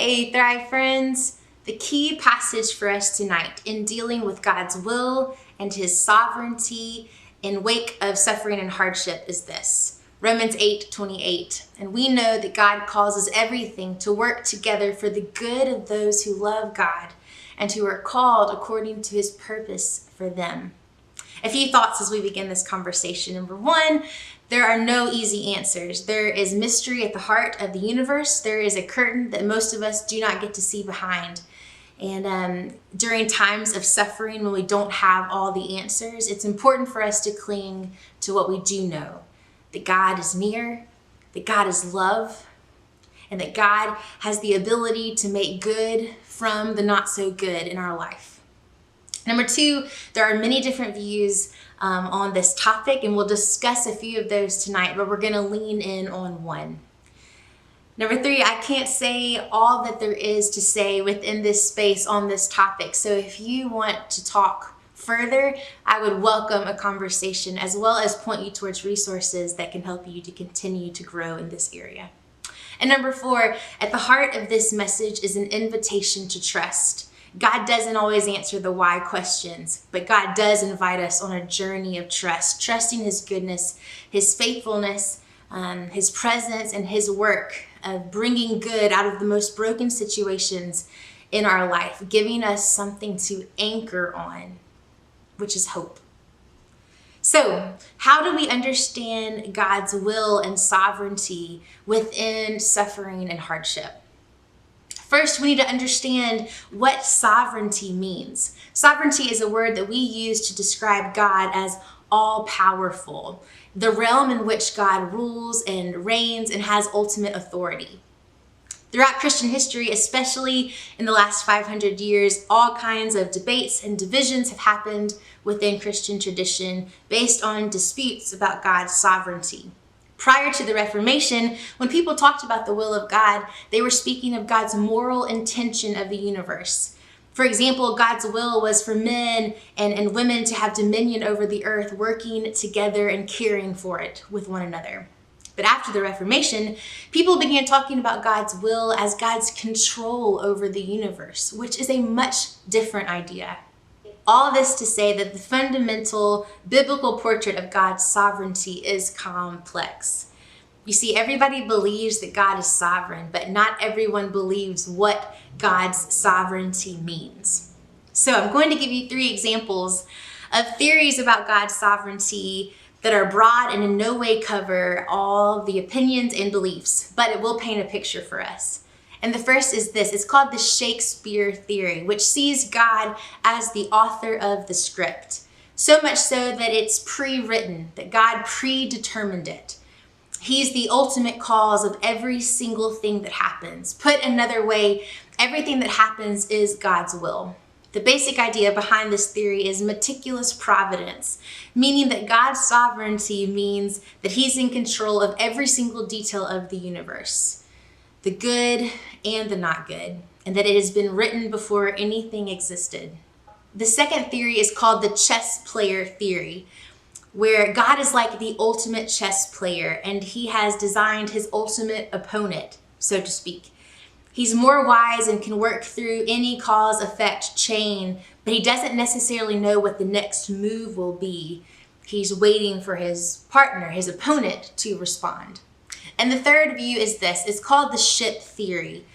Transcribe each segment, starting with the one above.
Hey, Thrive friends! The key passage for us tonight in dealing with God's will and His sovereignty in wake of suffering and hardship is this. Romans 8:28. And we know that God causes everything to work together for the good of those who love God and who are called according to His purpose for them. A few thoughts as we begin this conversation. Number one, there are no easy answers. There is mystery at the heart of the universe. There is a curtain that most of us do not get to see behind. And during times of suffering, when we don't have all the answers, it's important for us to cling to what we do know. That God is near, that God is love, and that God has the ability to make good from the not so good in our life. Number two, there are many different views on this topic, and we'll discuss a few of those tonight, but we're going to lean in on one. Number three, I can't say all that there is to say within this space on this topic. So if you want to talk further, I would welcome a conversation as well as point you towards resources that can help you to continue to grow in this area. And number four, at the heart of this message is an invitation to trust. God doesn't always answer the why questions, but God does invite us on a journey of trust, trusting His goodness, His faithfulness, His presence, and His work of bringing good out of the most broken situations in our life, giving us something to anchor on, which is hope. So, how do we understand God's will and sovereignty within suffering and hardship? First, we need to understand what sovereignty means. Sovereignty is a word that we use to describe God as all-powerful, the realm in which God rules and reigns and has ultimate authority. Throughout Christian history, especially in the last 500 years, all kinds of debates and divisions have happened within Christian tradition based on disputes about God's sovereignty. Prior to the Reformation, when people talked about the will of God, they were speaking of God's moral intention of the universe. For example, God's will was for men and women to have dominion over the earth, working together and caring for it with one another. But after the Reformation, people began talking about God's will as God's control over the universe, which is a much different idea. All this to say that the fundamental biblical portrait of God's sovereignty is complex. You see, everybody believes that God is sovereign, but not everyone believes what God's sovereignty means. So I'm going to give you 3 examples of theories about God's sovereignty that are broad and in no way cover all the opinions and beliefs, but it will paint a picture for us. And the first is this. It's called the Shakespeare theory, which sees God as the author of the script. So much so that it's pre-written, that God predetermined it. He's the ultimate cause of every single thing that happens. Put another way, everything that happens is God's will. The basic idea behind this theory is meticulous providence, meaning that God's sovereignty means that He's in control of every single detail of the universe, the good and the not good, and that it has been written before anything existed. The second theory is called the chess player theory, where God is like the ultimate chess player and He has designed His ultimate opponent, so to speak. He's more wise and can work through any cause-effect chain, but He doesn't necessarily know what the next move will be. He's waiting for His partner, His opponent, to respond. And the third view is this. It's called the ship theory.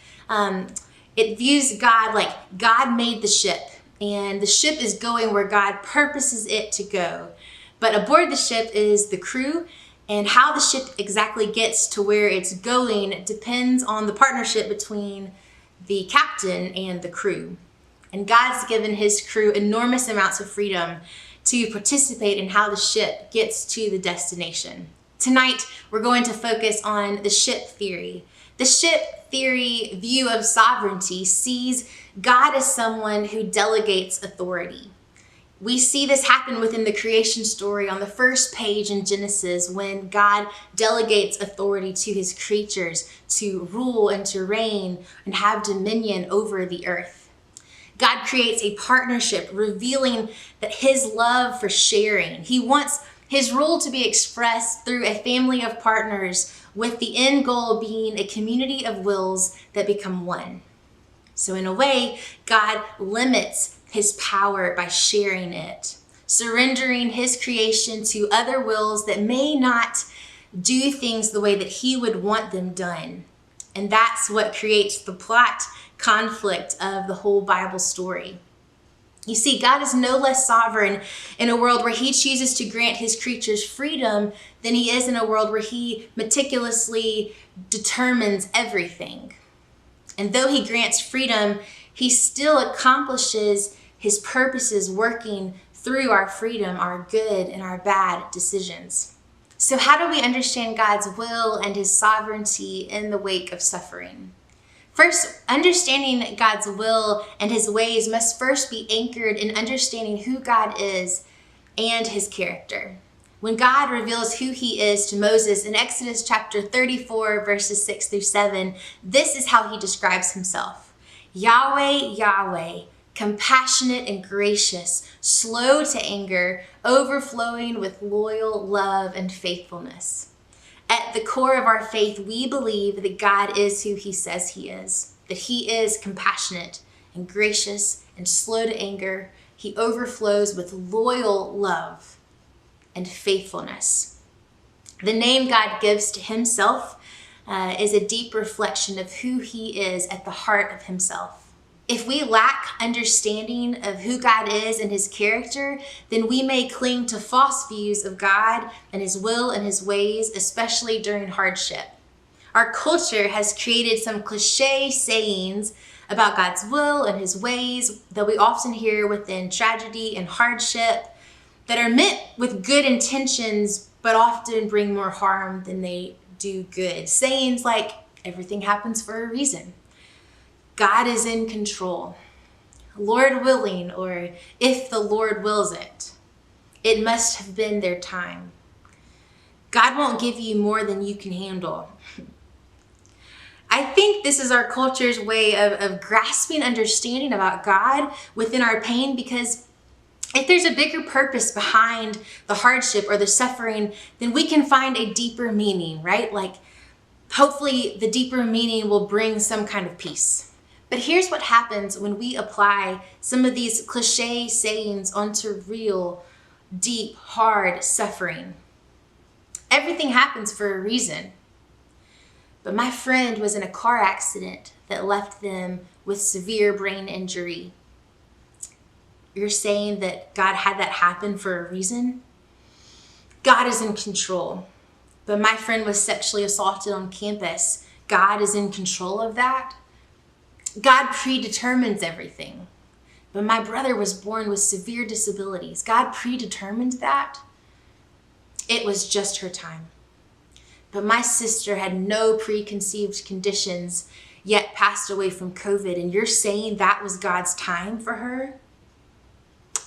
It views God like God made the ship, and the ship is going where God purposes it to go. But aboard the ship is the crew, and how the ship exactly gets to where it's going depends on the partnership between the captain and the crew. And God's given His crew enormous amounts of freedom to participate in how the ship gets to the destination. Tonight, we're going to focus on the ship theory. The ship theory view of sovereignty sees God as someone who delegates authority. We see this happen within the creation story on the first page in Genesis when God delegates authority to His creatures to rule and to reign and have dominion over the earth. God creates a partnership revealing that His love for sharing. He wants His rule to be expressed through a family of partners with the end goal being a community of wills that become one. So in a way, God limits his power by sharing it, surrendering his creation to other wills that may not do things the way that he would want them done. And that's what creates the plot conflict of the whole Bible story. You see, God is no less sovereign in a world where he chooses to grant his creatures freedom than he is in a world where he meticulously determines everything. And though he grants freedom, he still accomplishes his purposes working through our freedom, our good and our bad decisions. So how do we understand God's will and his sovereignty in the wake of suffering? First, understanding God's will and his ways must first be anchored in understanding who God is and his character. When God reveals who he is to Moses in Exodus chapter 34, verses 6 through 7, this is how he describes himself. Yahweh, Yahweh, compassionate and gracious, slow to anger, overflowing with loyal love and faithfulness. At the core of our faith, we believe that God is who he says he is, that he is compassionate and gracious and slow to anger. He overflows with loyal love and faithfulness. The name God gives to himself is a deep reflection of who he is at the heart of himself. If we lack understanding of who God is and his character, then we may cling to false views of God and his will and his ways, especially during hardship. Our culture has created some cliche sayings about God's will and his ways that we often hear within tragedy and hardship that are meant with good intentions, but often bring more harm than they do good. Sayings like, everything happens for a reason. God is in control. Lord willing, or if the Lord wills it, it must have been their time. God won't give you more than you can handle. I think this is our culture's way of grasping understanding about God within our pain, because if there's a bigger purpose behind the hardship or the suffering, then we can find a deeper meaning, right? Like, hopefully the deeper meaning will bring some kind of peace. But here's what happens when we apply some of these cliche sayings onto real, deep, hard suffering. Everything happens for a reason. But my friend was in a car accident that left them with severe brain injury. You're saying that God had that happen for a reason? God is in control. But my friend was sexually assaulted on campus. God is in control of that. God predetermines everything. But my brother was born with severe disabilities. God predetermined that. It was just her time. But my sister had no preconceived conditions, yet passed away from COVID. And you're saying that was God's time for her?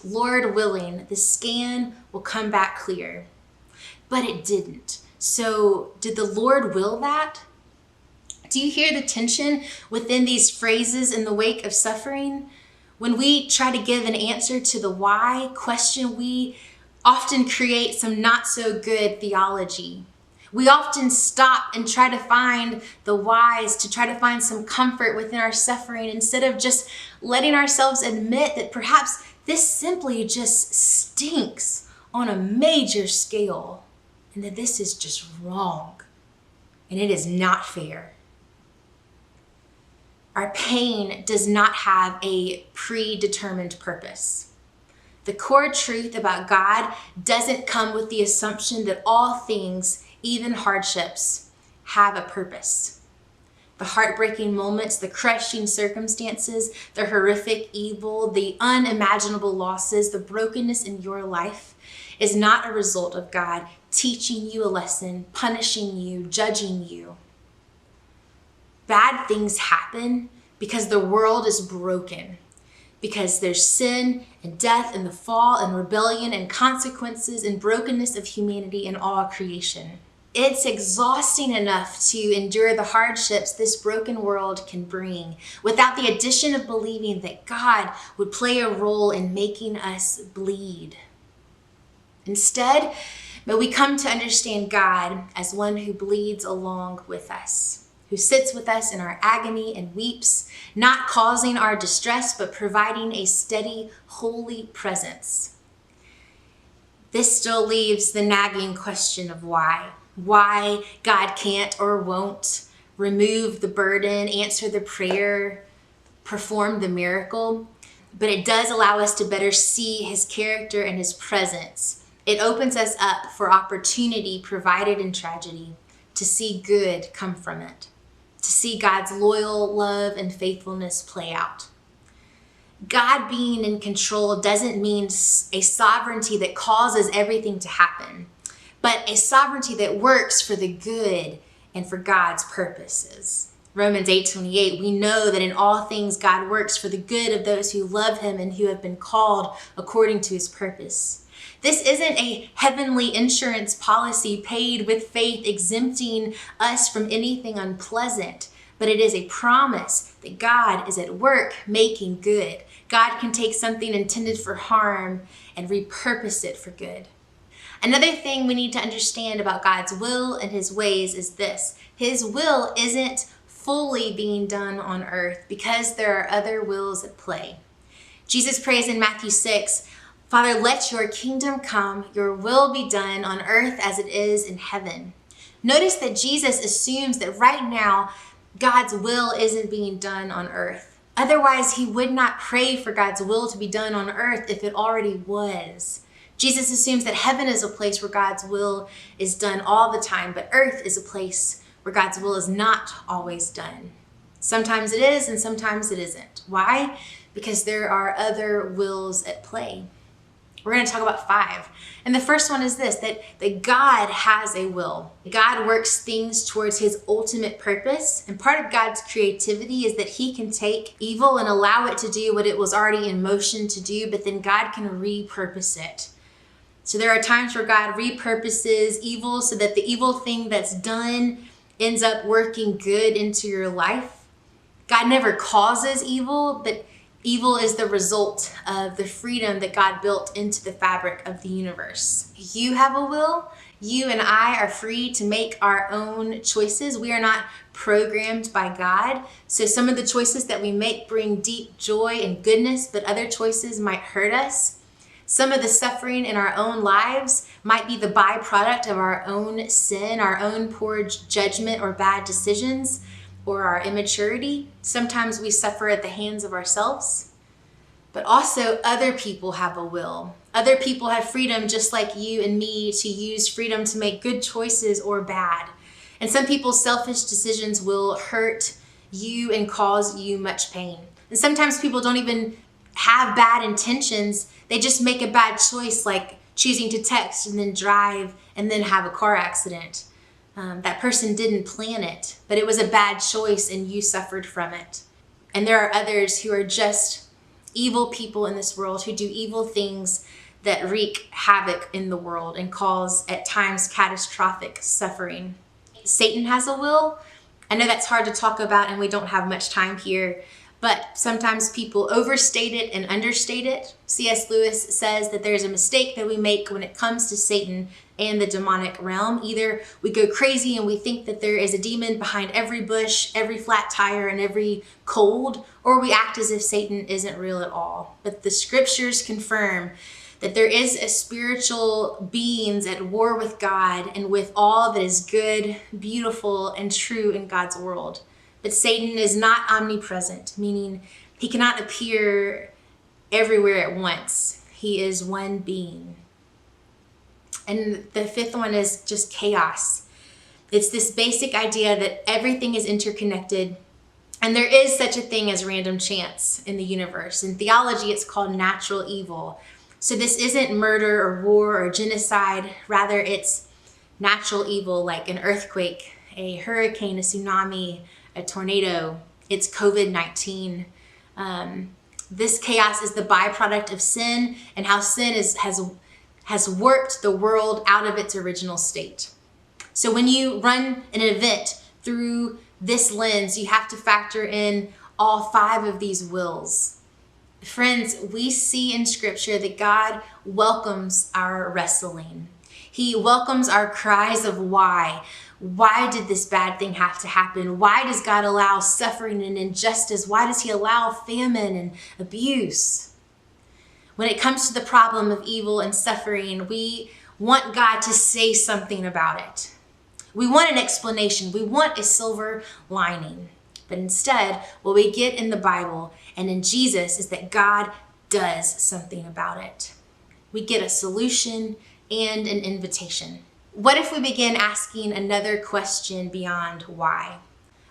Lord willing, the scan will come back clear. But it didn't. So did the Lord will that? Do you hear the tension within these phrases in the wake of suffering? When we try to give an answer to the why question, we often create some not so good theology. We often stop and try to find the whys, to try to find some comfort within our suffering, instead of just letting ourselves admit that perhaps this simply just stinks on a major scale, and that this is just wrong, and it is not fair. Our pain does not have a predetermined purpose. The core truth about God doesn't come with the assumption that all things, even hardships, have a purpose. The heartbreaking moments, the crushing circumstances, the horrific evil, the unimaginable losses, the brokenness in your life is not a result of God teaching you a lesson, punishing you, judging you. Bad things happen because the world is broken, because there's sin and death and the fall and rebellion and consequences and brokenness of humanity in all creation. It's exhausting enough to endure the hardships this broken world can bring without the addition of believing that God would play a role in making us bleed. Instead, may we come to understand God as one who bleeds along with us. who sits with us in our agony and weeps, not causing our distress, but providing a steady, holy presence. This still leaves the nagging question of why. Why God can't or won't remove the burden, answer the prayer, perform the miracle. But it does allow us to better see his character and his presence. It opens us up for opportunity provided in tragedy, to see good come from it, to see God's loyal love and faithfulness play out. God being in control doesn't mean a sovereignty that causes everything to happen, but a sovereignty that works for the good and for God's purposes. Romans 8:28, we know that in all things God works for the good of those who love him and who have been called according to his purpose. This isn't a heavenly insurance policy paid with faith, exempting us from anything unpleasant, but it is a promise that God is at work making good. God can take something intended for harm and repurpose it for good. Another thing we need to understand about God's will and his ways is this: his will isn't fully being done on earth because there are other wills at play. Jesus prays in Matthew 6, Father, let your kingdom come, your will be done on earth as it is in heaven. Notice that Jesus assumes that right now, God's will isn't being done on earth. Otherwise, he would not pray for God's will to be done on earth if it already was. Jesus assumes that heaven is a place where God's will is done all the time, but earth is a place where God's will is not always done. Sometimes it is and sometimes it isn't. Why? Because there are other wills at play. We're going to talk about 5. And the first one is this, that God has a will. God works things towards his ultimate purpose. And part of God's creativity is that he can take evil and allow it to do what it was already in motion to do, but then God can repurpose it. So there are times where God repurposes evil so that the evil thing that's done ends up working good into your life. God never causes evil, but evil is the result of the freedom that God built into the fabric of the universe. You have a will. You and I are free to make our own choices. We are not programmed by God. So some of the choices that we make bring deep joy and goodness, but other choices might hurt us. Some of the suffering in our own lives might be the byproduct of our own sin, our own poor judgment or bad decisions, or our immaturity. Sometimes we suffer at the hands of ourselves, but also other people have a will. Other people have freedom just like you and me to use freedom to make good choices or bad. And some people's selfish decisions will hurt you and cause you much pain. And sometimes people don't even have bad intentions. They just make a bad choice, like choosing to text and then drive and then have a car accident. That person didn't plan it, but it was a bad choice and you suffered from it. And there are others who are just evil people in this world who do evil things that wreak havoc in the world and cause at times catastrophic suffering. Satan has a will. I know that's hard to talk about and we don't have much time here, but sometimes people overstate it and understate it. C.S. Lewis says that there's a mistake that we make when it comes to Satan and the demonic realm. Either we go crazy and we think that there is a demon behind every bush, every flat tire, and every cold, or we act as if Satan isn't real at all. But the scriptures confirm that there is a spiritual beings at war with God and with all that is good, beautiful, and true in God's world. But Satan is not omnipresent, meaning he cannot appear everywhere at once. He is one being. And the 5th one is just chaos. It's this basic idea that everything is interconnected and there is such a thing as random chance in the universe. In theology, it's called natural evil. So this isn't murder or war or genocide. Rather, it's natural evil like an earthquake, a hurricane, a tsunami, a tornado. It's COVID-19. This chaos is the byproduct of sin and how sin has warped the world out of its original state. So when you run an event through this lens, you have to factor in all 5 of these wills. Friends, we see in Scripture that God welcomes our wrestling. He welcomes our cries of why. Why did this bad thing have to happen? Why does God allow suffering and injustice? Why does he allow famine and abuse? When it comes to the problem of evil and suffering, we want God to say something about it. We want an explanation. We want a silver lining. But instead, what we get in the Bible and in Jesus is that God does something about it. We get a solution and an invitation. What if we begin asking another question beyond why?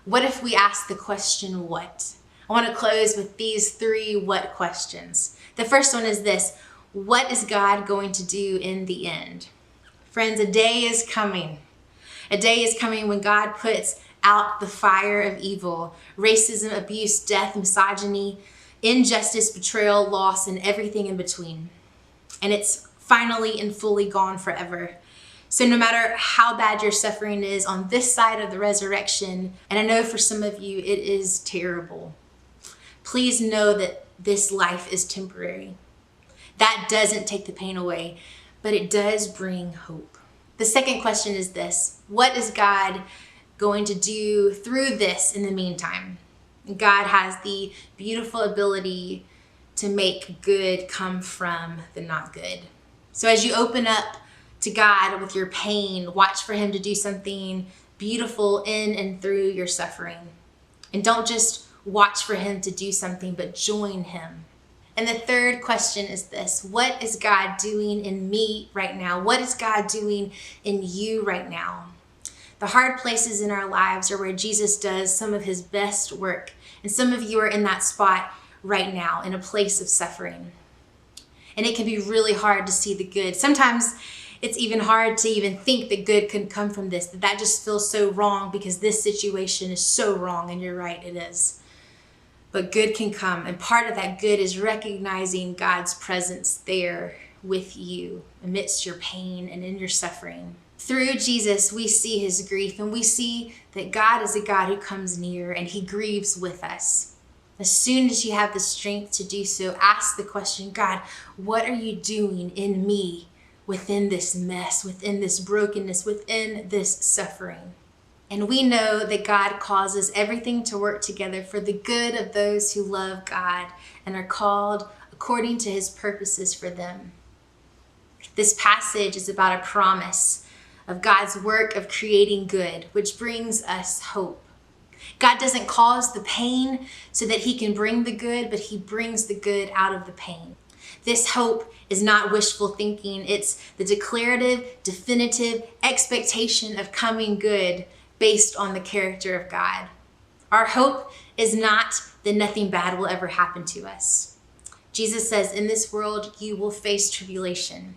What if we ask the question what? I want to close with these 3 what questions. The first one is this: what is God going to do in the end? Friends, a day is coming. A day is coming when God puts out the fire of evil, racism, abuse, death, misogyny, injustice, betrayal, loss, and everything in between. And it's finally and fully gone forever. So no matter how bad your suffering is on this side of the resurrection, and I know for some of you it is terrible, please know that this life is temporary. That doesn't take the pain away, but it does bring hope. The second question is this: what is God going to do through this in the meantime? God has the beautiful ability to make good come from the not good. So as you open up to God with your pain, watch for him to do something beautiful in and through your suffering. And don't just watch for him to do something, but join him. And the third question is this: what is God doing in me right now? What is God doing in you right now? The hard places in our lives are where Jesus does some of his best work. And some of you are in that spot right now, in a place of suffering. And it can be really hard to see the good. Sometimes it's even hard to even think that good could come from this, that just feels so wrong because this situation is so wrong, and you're right, it is. But good can come, and part of that good is recognizing God's presence there with you amidst your pain and in your suffering. Through Jesus, we see his grief, and we see that God is a God who comes near and he grieves with us. As soon as you have the strength to do so, ask the question: God, what are you doing in me within this mess, within this brokenness, within this suffering? And we know that God causes everything to work together for the good of those who love God and are called according to his purposes for them. This passage is about a promise of God's work of creating good, which brings us hope. God doesn't cause the pain so that he can bring the good, but he brings the good out of the pain. This hope is not wishful thinking. It's the declarative, definitive expectation of coming good based on the character of God. Our hope is not that nothing bad will ever happen to us. Jesus says, in this world, you will face tribulation.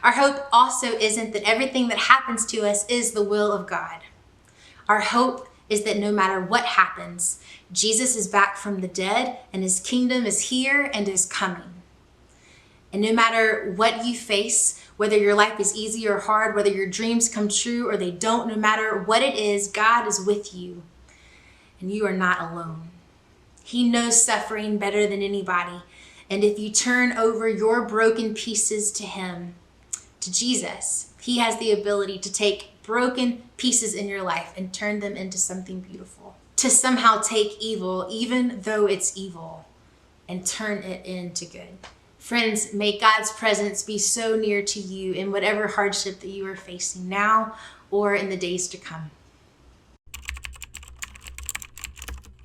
Our hope also isn't that everything that happens to us is the will of God. Our hope is that no matter what happens, Jesus is back from the dead and his kingdom is here and is coming. And no matter what you face, whether your life is easy or hard, whether your dreams come true or they don't, no matter what it is, God is with you and you are not alone. He knows suffering better than anybody. And if you turn over your broken pieces to him, to Jesus, he has the ability to take broken pieces in your life and turn them into something beautiful. To somehow take evil, even though it's evil, and turn it into good. Friends, may God's presence be so near to you in whatever hardship that you are facing now or in the days to come.